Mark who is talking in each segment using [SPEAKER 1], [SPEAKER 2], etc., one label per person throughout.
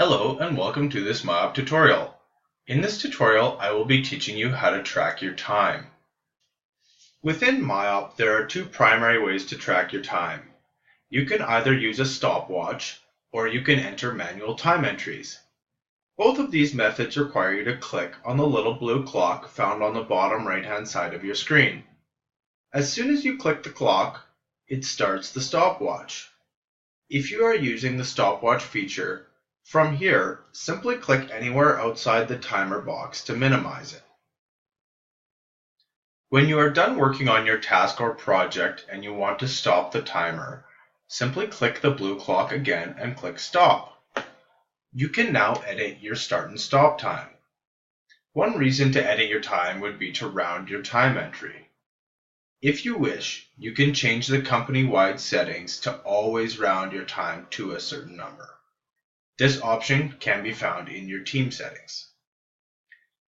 [SPEAKER 1] Hello and welcome to this Myop tutorial. In this tutorial, I will be teaching you how to track your time. Within Myop, there are two primary ways to track your time. You can either use a stopwatch or you can enter manual time entries. Both of these methods require you to click on the little blue clock found on the bottom right-hand side of your screen. As soon as you click the clock, it starts the stopwatch. If you are using the stopwatch feature, from here, simply click anywhere outside the timer box to minimize it. When you are done working on your task or project and you want to stop the timer, simply click the blue clock again and click Stop. You can now edit your start and stop time. One reason to edit your time would be to round your time entry. If you wish, you can change the company-wide settings to always round your time to a certain number. This option can be found in your team settings.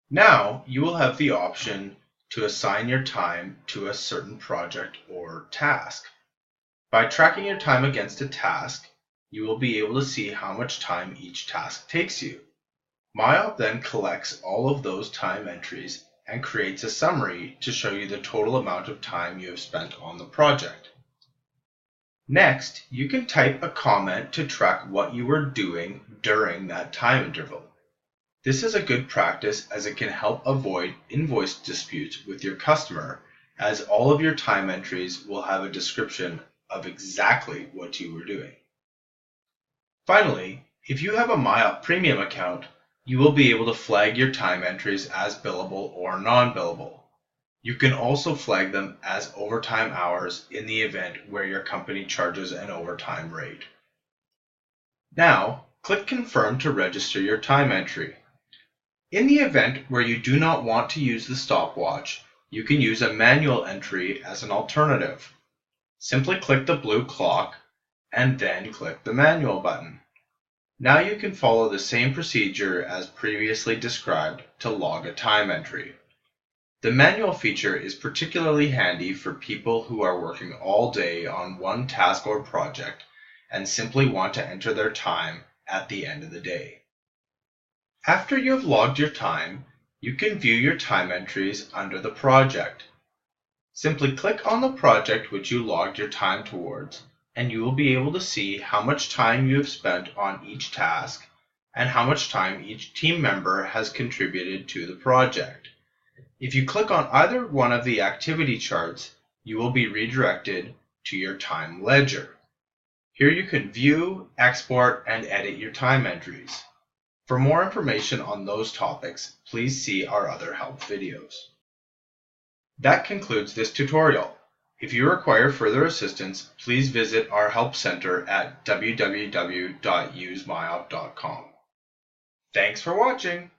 [SPEAKER 1] Now you will have the option to assign your time to a certain project or task. By tracking your time against a task, you will be able to see how much time each task takes you. Myop then collects all of those time entries and creates a summary to show you the total amount of time you have spent on the project. Next, you can type a comment to track what you were doing during that time interval. This is a good practice as it can help avoid invoice disputes with your customer, as all of your time entries will have a description of exactly what you were doing. Finally, if you have a Myop Premium account, you will be able to flag your time entries as billable or non-billable. You can also flag them as overtime hours in the event where your company charges an overtime rate. Now, click Confirm to register your time entry. In the event where you do not want to use the stopwatch, you can use a manual entry as an alternative. Simply click the blue clock and then click the manual button. Now you can follow the same procedure as previously described to log a time entry. The manual feature is particularly handy for people who are working all day on one task or project and simply want to enter their time at the end of the day. After you have logged your time, you can view your time entries under the project. Simply click on the project which you logged your time towards, and you will be able to see how much time you have spent on each task and how much time each team member has contributed to the project. If you click on either one of the activity charts, you will be redirected to your time ledger. Here you can view, export, and edit your time entries. For more information on those topics, please see our other help videos. That concludes this tutorial. If you require further assistance, please visit our help center at www.usemyop.com. Thanks for watching!